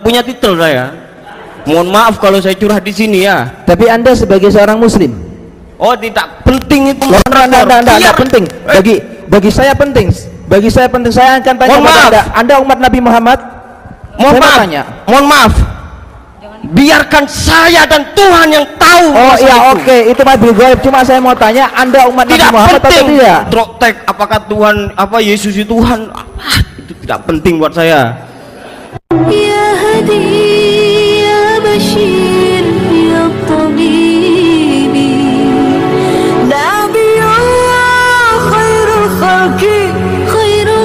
punya titel saya. Mohon maaf kalau saya curhat di sini ya. Tapi Anda sebagai seorang muslim. Oh, tidak penting itu. Enggak penting. Bagi saya penting. Bagi saya penting. Saya akan tanya kepada Anda umat Nabi Muhammad. Mohon maaf. Biarkan saya dan Tuhan yang tahu. Oh iya, oke, itu mah gaib. Cuma saya mau tanya, Anda umat Nabi Muhammad atau tidak? Troktek, apakah Tuhan, Yesus itu Tuhan? Itu tidak penting buat saya. Ya Hadi, ya Bashir, ya Tabibi, Nabi Allah, khairul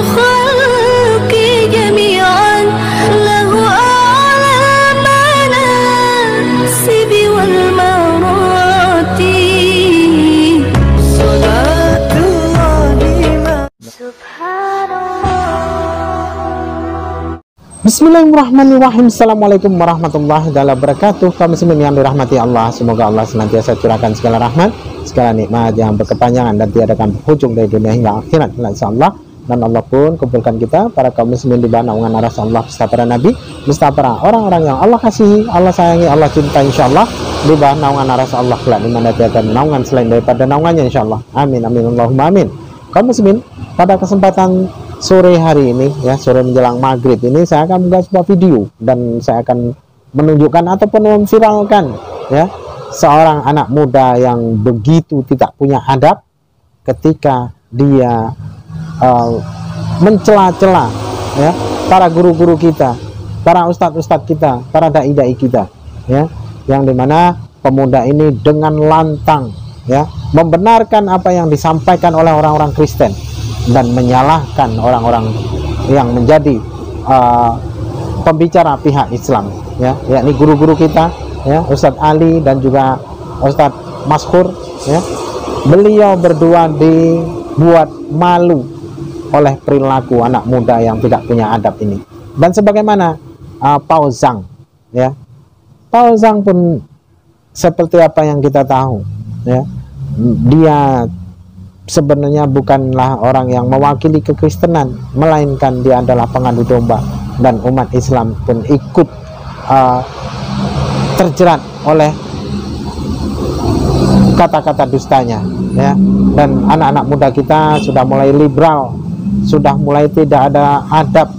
khalqi jami'an, lahu a'la manasibi wal marati, salatullahi subhanallah. Bismillahirrahmanirrahim. Assalamualaikum warahmatullahi wabarakatuh. Kaum muslimin yang dirahmati Allah, semoga Allah senantiasa curahkan segala rahmat, segala nikmat yang berkepanjangan dan tiada akan berujung dari dunia hingga akhirat, insyaallah. Dan Allah pun kumpulkan kita para kaum muslimin di bawah naungan aras Allah beserta para nabi, beserta para orang-orang yang Allah kasihi, Allah sayangi, Allah cinta, insyaallah di bawah naungan aras Allah kelak, di mana tiada naungan selain daripada naungannya, insyaallah. Amin amin Allahumma amin. Kaum muslimin, pada kesempatan sore hari ini ya, sore menjelang maghrib ini, saya akan membuat sebuah video dan saya akan menunjukkan ataupun memviralkan ya seorang anak muda yang begitu tidak punya adab ketika dia mencela-cela ya para guru-guru kita, para ustadz-ustadz kita, para dai-dai kita ya, yang dimana pemuda ini dengan lantang ya membenarkan apa yang disampaikan oleh orang-orang Kristen dan menyalahkan orang-orang yang menjadi pembicara pihak Islam ya, yakni guru-guru kita ya, Ustadz Ali dan juga Ustadz Maskur ya. Beliau berdua dibuat malu oleh perilaku anak muda yang tidak punya adab ini. Dan sebagaimana Pao Zhang ya, Pao Zhang pun seperti apa yang kita tahu ya, dia sebenarnya bukanlah orang yang mewakili kekristenan, melainkan dia adalah pengadu domba, dan umat Islam pun ikut terjerat oleh kata-kata dustanya ya. Dan anak-anak muda kita sudah mulai liberal, sudah mulai tidak ada adab,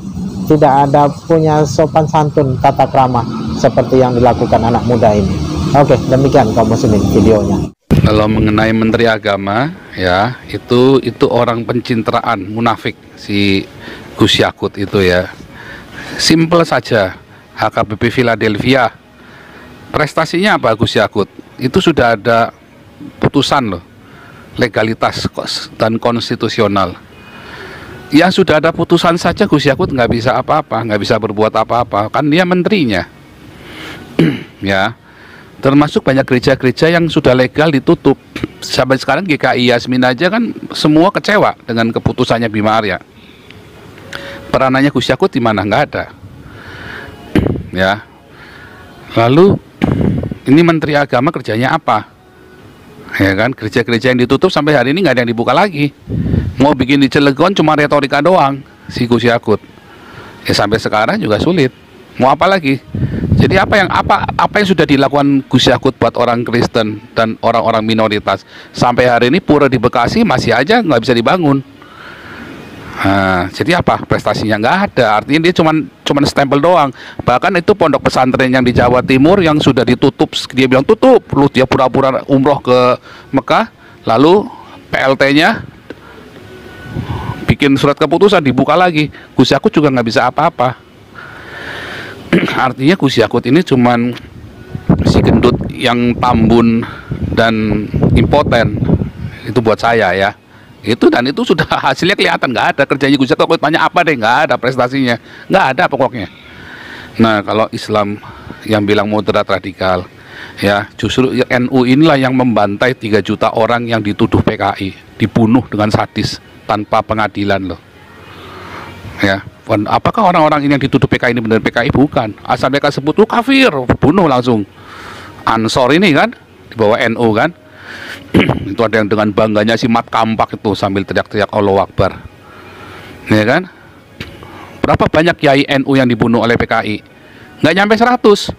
tidak ada punya sopan santun, tata krama seperti yang dilakukan anak muda ini. Oke, demikian kaum muslimin videonya. Kalau mengenai Menteri Agama ya, itu orang pencitraan, munafik si Gus Yakut itu ya. Simple saja, HKBP Philadelphia. Prestasinya apa Gus Yakut? Itu sudah ada putusan loh, legalitas dan konstitusional. Ya sudah ada putusan saja Gus Yakut nggak bisa apa-apa, nggak bisa berbuat apa-apa, kan dia menterinya. Ya. Termasuk banyak gereja-gereja yang sudah legal ditutup. Sampai sekarang GKI Yasmin aja kan semua kecewa dengan keputusannya Bima Arya. Peranannya Gus Yakut di mana? Nggak ada. Ya. Lalu ini Menteri Agama kerjanya apa? Ya kan, gereja-gereja yang ditutup sampai hari ini nggak ada yang dibuka lagi. Mau bikin di Cilegon cuma retorika doang si Gus Yakut. Ya sampai sekarang juga sulit. Mau apa lagi? Jadi apa yang sudah dilakukan Gus Yakut buat orang Kristen dan orang-orang minoritas? Sampai hari ini pura di Bekasi masih aja nggak bisa dibangun. Nah, jadi apa? Prestasinya nggak ada. Artinya dia cuman stempel doang. Bahkan itu pondok pesantren yang di Jawa Timur yang sudah ditutup, dia bilang tutup. Lalu dia pura-pura umroh ke Mekah, lalu PLT-nya bikin surat keputusan dibuka lagi. Gus Yakut juga nggak bisa apa-apa. Artinya Gus Yakut ini cuman si gendut yang tambun dan impoten. Itu buat saya ya. Itu dan itu sudah hasilnya kelihatan, nggak ada kerjanya Gus Yakut. Banyak apa deh, nggak ada prestasinya, nggak ada pokoknya. Nah kalau Islam yang bilang moderat radikal ya, justru NU inilah yang membantai 3 juta orang yang dituduh PKI, dibunuh dengan sadis tanpa pengadilan loh ya. Apakah orang-orang ini yang dituduh PKI ini benar PKI? Bukan. Asal mereka sebut lu kafir, bunuh langsung. Ansor ini kan di bawah NU kan. Itu ada yang dengan bangganya si Mat Kampak itu sambil teriak-teriak Allahu Akbar. Ya kan? Berapa banyak kiai NU yang dibunuh oleh PKI? nggak nyampe 100.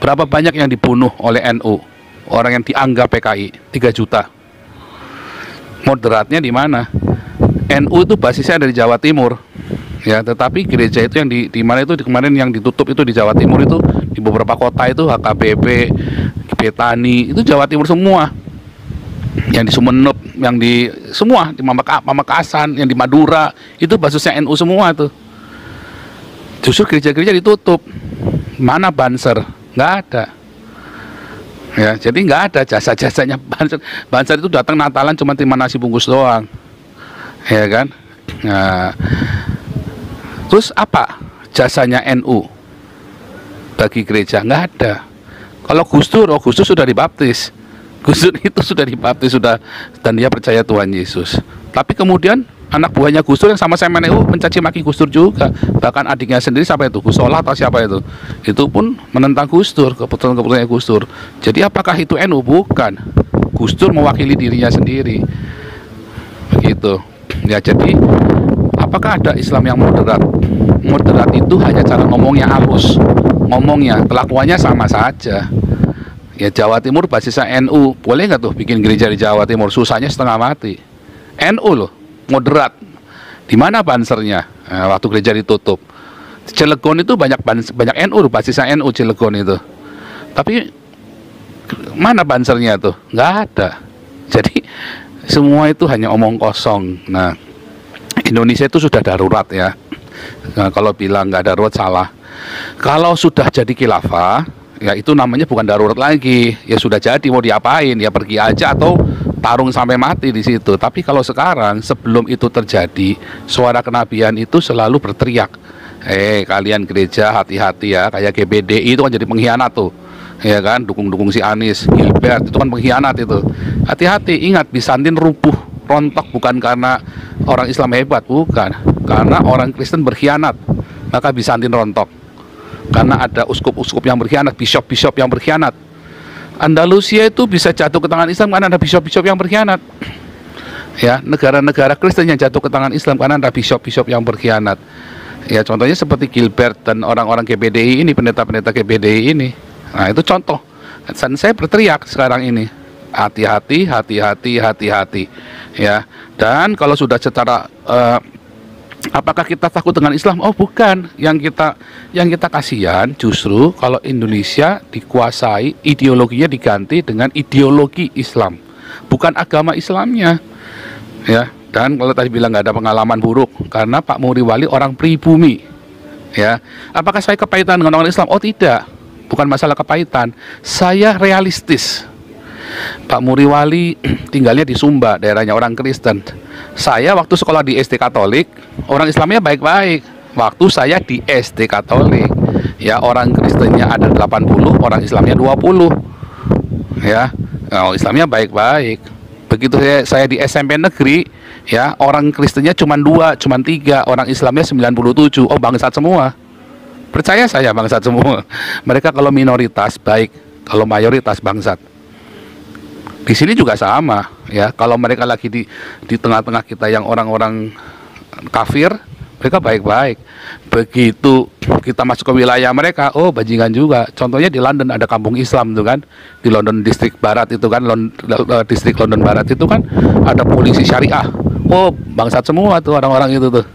Berapa banyak yang dibunuh oleh NU, orang yang dianggap PKI? 3 juta. Moderatnya di mana? NU itu basisnya dari Jawa Timur, ya, tetapi gereja itu yang di mana itu kemarin yang ditutup itu di Jawa Timur itu, di beberapa kota itu HKBP, Betani, itu Jawa Timur semua. Yang di Sumeneb, yang di semua, di Pamekasan, yang di Madura, itu basisnya NU semua tuh. Justru gereja-gereja ditutup. Mana Banser? Nggak ada. Ya, jadi nggak ada jasa-jasanya Banser. Banser itu datang Natalan cuma terima nasi bungkus doang, ya kan? Nah, terus apa jasanya NU bagi gereja? Nggak ada. Kalau Gus Dur, Gus Dur sudah dibaptis. Gus Dur itu sudah dibaptis sudah, dan dia percaya Tuhan Yesus. Tapi kemudian anak buahnya Gus Dur yang sama NU mencaci maki Gus Dur juga. Bahkan adiknya sendiri, siapa itu? Gus Solah atau siapa itu pun menentang Gus Dur, keputusan-keputusannya Gus Dur. Jadi apakah itu NU? Bukan. Gus Dur mewakili dirinya sendiri. Begitu. Ya, jadi apakah ada Islam yang moderat? Moderat itu hanya cara ngomongnya halus. Ngomongnya, kelakuannya sama saja. Ya, Jawa Timur basisnya NU. Boleh nggak tuh bikin gereja di Jawa Timur? Susahnya setengah mati. NU loh, moderat. Di mana Bansernya? Nah, waktu gereja ditutup. Cilegon itu banyak NU, basisnya NU Cilegon itu. Tapi mana Bansernya tuh? Nggak ada. Jadi semua itu hanya omong kosong. Nah, Indonesia itu sudah darurat ya. Nah, kalau bilang nggak darurat salah. Kalau sudah jadi khilafah, ya itu namanya bukan darurat lagi. Ya sudah jadi, mau diapain? Ya pergi aja atau tarung sampai mati di situ. Tapi kalau sekarang, sebelum itu terjadi, suara kenabian itu selalu berteriak, kalian gereja hati-hati ya, kayak GBDI itu kan jadi pengkhianat tuh, ya kan, dukung-dukung si Anies, Gilbert itu kan pengkhianat itu. Hati-hati, ingat, Bizantin rubuh, rontok bukan karena orang Islam hebat, bukan, karena orang Kristen berkhianat, maka Bizantin rontok. Karena ada uskup-uskup yang berkhianat, bishop-bishop yang berkhianat. Andalusia itu bisa jatuh ke tangan Islam karena ada bishop-bishop yang berkhianat. Ya, negara-negara Kristen yang jatuh ke tangan Islam karena ada bishop-bishop yang berkhianat. Ya, contohnya seperti Gilbert dan orang-orang GBDI ini, pendeta-pendeta GBDI ini. Nah, itu contoh. Dan saya berteriak sekarang ini, hati-hati, hati-hati, hati-hati. Ya, dan kalau sudah secara apakah kita takut dengan Islam? Oh, bukan. Yang kita kasihan justru kalau Indonesia dikuasai, ideologinya diganti dengan ideologi Islam, bukan agama Islamnya. Ya, dan kalau tadi bilang nggak ada pengalaman buruk karena Pak Muriwali orang pribumi. Ya, apakah saya kepahitan dengan orang Islam? Oh, tidak. Bukan masalah kepahitan. Saya realistis. Pak Muriwali tinggalnya di Sumba, daerahnya orang Kristen. Saya waktu sekolah di SD Katolik, orang Islamnya baik-baik. Waktu saya di SD Katolik, ya orang Kristennya ada 80, orang Islamnya 20. Ya, Islamnya baik-baik. Begitu saya di SMP negeri, ya orang Kristennya cuma 2, cuma 3, orang Islamnya 97. Oh, bangsat semua. Percaya saya, bangsat semua. Mereka kalau minoritas baik, kalau mayoritas bangsat. Di sini juga sama, ya. Kalau mereka lagi di tengah-tengah kita yang orang-orang kafir, mereka baik-baik. Begitu kita masuk ke wilayah mereka, oh bajingan juga. Contohnya di London ada kampung Islam tuh kan, di London distrik barat itu kan, distrik London barat itu kan ada polisi syariah. Oh, bangsat semua tuh orang-orang itu tuh.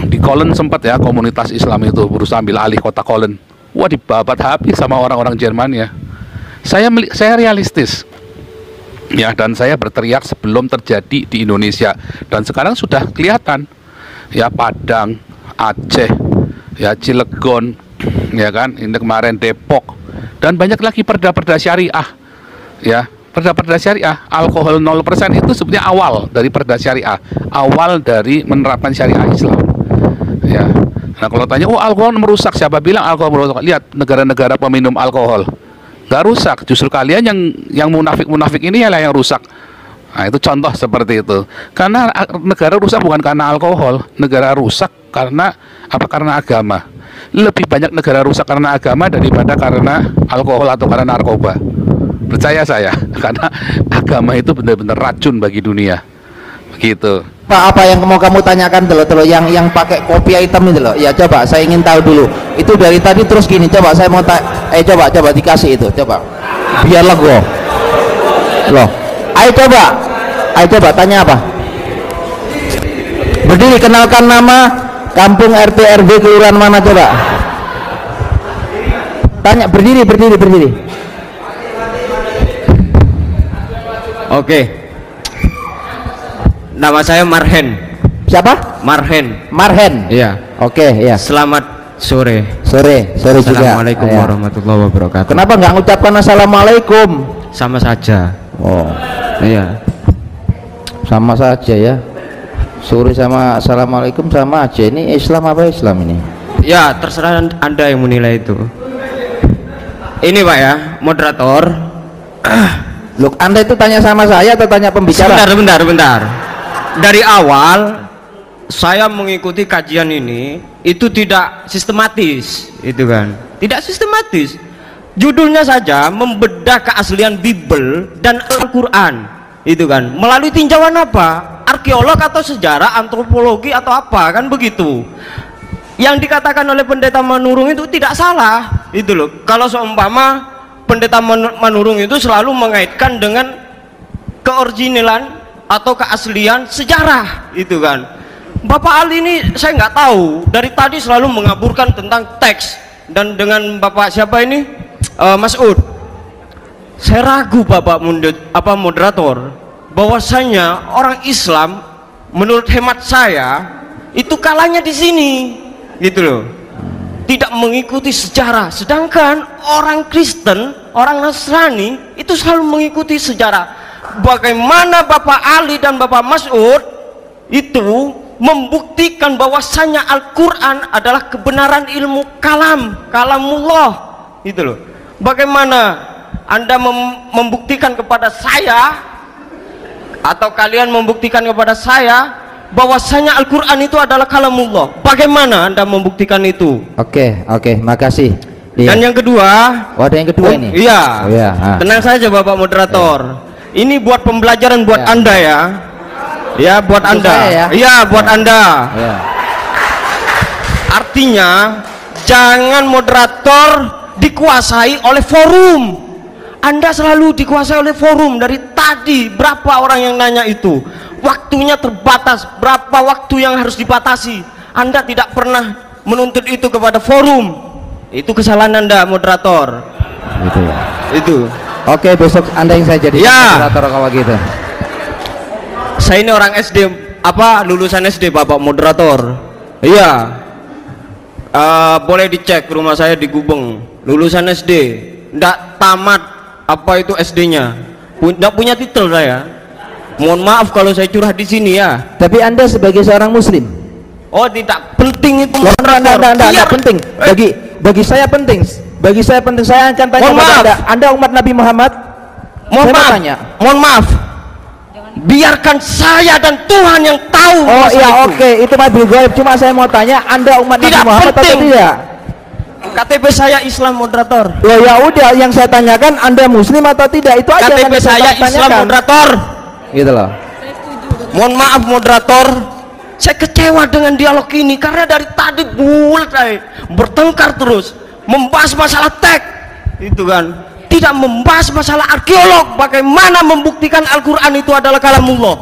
Di Köln sempat ya komunitas Islam itu berusaha ambil alih kota Köln. Wah, dibabat habis sama orang-orang Jerman ya. Saya realistis, ya, dan saya berteriak sebelum terjadi di Indonesia, dan sekarang sudah kelihatan, ya, Padang, Aceh, ya, Cilegon, ya kan, ini kemarin Depok, dan banyak lagi perda-perda syariah, ya, perda-perda syariah. Alkohol 0% itu sebenarnya awal dari perda syariah, awal dari menerapkan syariah Islam, ya. Nah, kalau tanya, oh alkohol merusak, siapa bilang alkohol merusak? Lihat negara-negara peminum alkohol. Gak rusak, justru kalian yang munafik-munafik ini lah yang rusak. Nah, itu contoh seperti itu. Karena negara rusak bukan karena alkohol, negara rusak karena apa? Karena agama. Lebih banyak negara rusak karena agama daripada karena alkohol atau karena narkoba. Percaya saya, karena agama itu benar-benar racun bagi dunia. Begitu. apa yang mau kamu tanyakan dulu yang pakai kopiah hitam itu loh. Ya coba saya ingin tahu dulu. Itu dari tadi terus gini. Coba saya mau coba dikasih itu. Coba. Biarlah gua. Loh. Ayo coba tanya apa? Berdiri, kenalkan nama, kampung, RT, RW, kelurahan mana, coba. Tanya, berdiri. Oke. Nama saya Marhen. Siapa? Marhen. Iya. Oke, ya. Selamat sore. Sore juga. Assalamualaikum Ya. warahmatullahi wabarakatuh. Kenapa nggak ngucapkan assalamualaikum? Sama saja. Oh, Iya. sama saja ya. Sore sama assalamualaikum sama aja. Ini Islam apa Islam ini? Ya, terserah Anda yang menilai itu. Ini Pak ya, moderator. Loh, Anda itu tanya sama saya atau tanya pembicara? Bentar. Dari awal saya mengikuti kajian ini itu tidak sistematis, itu kan? Tidak sistematis. Judulnya saja membedah keaslian Bible dan Al-Qur'an, itu kan? Melalui tinjauan apa? Arkeolog atau sejarah, antropologi atau apa, kan begitu. Yang dikatakan oleh Pendeta Manurung itu tidak salah, itu loh. Kalau seumpama Pendeta Manurung itu selalu mengaitkan dengan keoriginalan atau keaslian sejarah, itu kan. Bapak Ali ini saya nggak tahu, dari tadi selalu mengaburkan tentang teks. Dan dengan Bapak siapa ini, Mas Ud, saya ragu Bapak moderator, bahwasanya orang Islam menurut hemat saya itu kalahnya di sini, gitu loh. Tidak mengikuti sejarah, sedangkan orang Kristen, orang Nasrani itu selalu mengikuti sejarah. Bagaimana Bapak Ali dan Bapak Mas'ud itu membuktikan bahwasanya Al-Quran adalah kebenaran ilmu kalamullah, gitu loh. Bagaimana Anda membuktikan kepada saya atau kalian membuktikan kepada saya bahwasanya Al-Quran itu adalah kalamullah? Bagaimana Anda membuktikan itu? Oke, makasih. Iya. Dan yang kedua, ada yang kedua ini. Iya. Oh, iya. Tenang saja Bapak moderator. Ini buat pembelajaran buat Anda ya. Ya, buat Untuk Anda. saya, ya? Iya, buat Anda. Ya. Artinya jangan moderator dikuasai oleh forum. Anda selalu dikuasai oleh forum. Dari tadi berapa orang yang nanya itu? Waktunya terbatas. Berapa waktu yang harus dibatasi? Anda tidak pernah menuntut itu kepada forum. Itu kesalahan Anda moderator. Gitu ya. Itu. Oke, besok Anda yang saya jadi moderator kalau gitu. Saya ini orang SD, lulusan SD Bapak moderator. Iya. Boleh dicek rumah saya di Gubeng. Lulusan SD, ndak tamat itu SD-nya. Ndak punya titel saya. Mohon maaf kalau saya curah di sini ya. Tapi Anda sebagai seorang Muslim. Oh, tidak penting itu. Enggak penting. Bagi saya penting. Bagi saya penting. Saya akan tanya kepada Anda umat Nabi Muhammad. Mohon maaf. Biarkan saya dan Tuhan yang tahu. Oh iya, oke, itu mah gaib. Cuma saya mau tanya, Anda umat Nabi Muhammad atau tidak? KTP saya Islam moderator. Loh ya udah, yang saya tanyakan Anda Muslim atau tidak, itu aja. KTP saya Islam moderator. Gitu loh. Mohon maaf moderator, saya kecewa dengan dialog ini karena dari tadi bulat bertengkar terus, membahas masalah teks, itu kan, tidak membahas masalah arkeolog. Bagaimana membuktikan Al-Quran itu adalah kalamullah?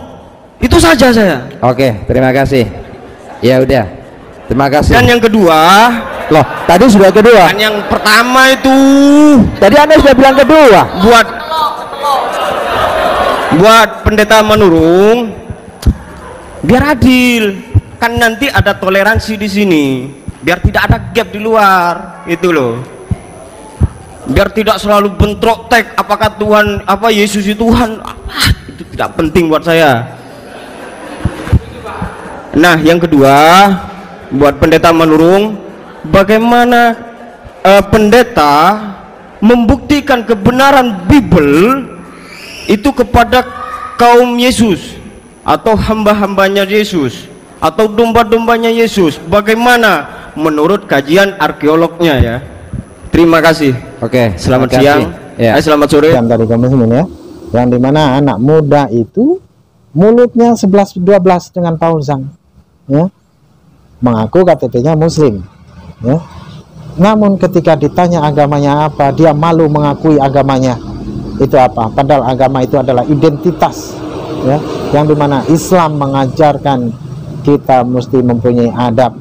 Itu saja saya. Oke, terima kasih. Ya udah, terima kasih. Dan yang kedua, loh, tadi sudah kedua. dan yang pertama itu Tadi Anda sudah bilang kedua. Buat Pendeta Manurung, biar adil, kan nanti ada toleransi di sini, biar tidak ada gap di luar, itu loh. Biar tidak selalu bentrok teks, apakah Tuhan, Yesus itu Tuhan, itu tidak penting buat saya. Nah, yang kedua, buat Pendeta Manurung, bagaimana pendeta membuktikan kebenaran Bible itu kepada kaum Yesus atau hamba-hambanya Yesus atau domba-dombanya Yesus? Bagaimana menurut kajian arkeolognya ya? Terima kasih. Oke, selamat siang. Ya. Selamat sore. Yang tadi kamu ya, yang dimana anak muda itu mulutnya 11-12 dengan pauzang, ya, mengaku KTP-nya muslim, ya. Namun ketika ditanya agamanya apa, dia malu mengakui agamanya. Itu apa? Padahal agama itu adalah identitas, ya, yang dimana Islam mengajarkan kita mesti mempunyai adab,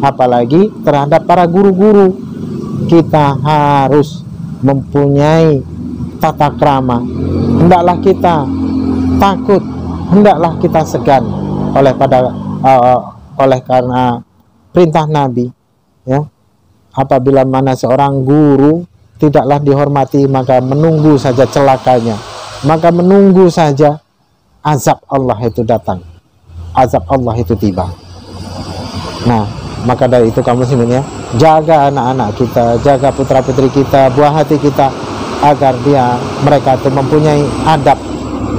apalagi terhadap para guru-guru. Kita harus mempunyai tata krama. Hendaklah kita takut, hendaklah kita segan oleh karena perintah Nabi, ya. Apabila mana seorang guru tidaklah dihormati, maka menunggu saja celakanya, maka menunggu saja azab Allah itu datang, azab Allah itu tiba. Nah, maka dari itu kaum muslimin, ya, jaga anak-anak kita, jaga putra-putri kita, buah hati kita, agar mereka itu mempunyai adab,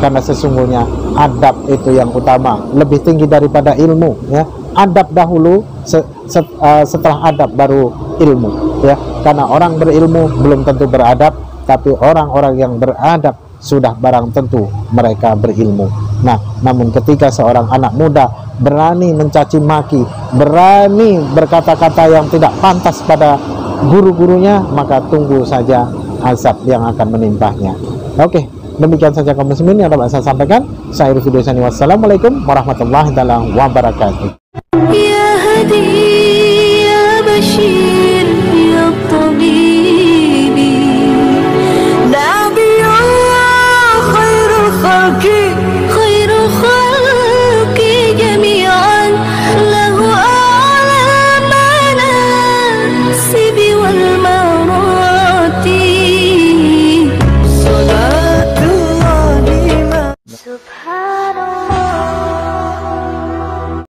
karena sesungguhnya adab itu yang utama, lebih tinggi daripada ilmu, ya. Adab dahulu, setelah adab baru ilmu, ya. Karena orang berilmu belum tentu beradab, tapi orang-orang yang beradab sudah barang tentu mereka berilmu. Nah, namun ketika seorang anak muda berani mencaci maki, berani berkata-kata yang tidak pantas pada guru-gurunya, maka tunggu saja azab yang akan menimpahnya. Oke, demikian saja kaum muslimin yang dapat saya sampaikan. Saya Rifidosani, wassalamualaikum warahmatullahi wabarakatuh.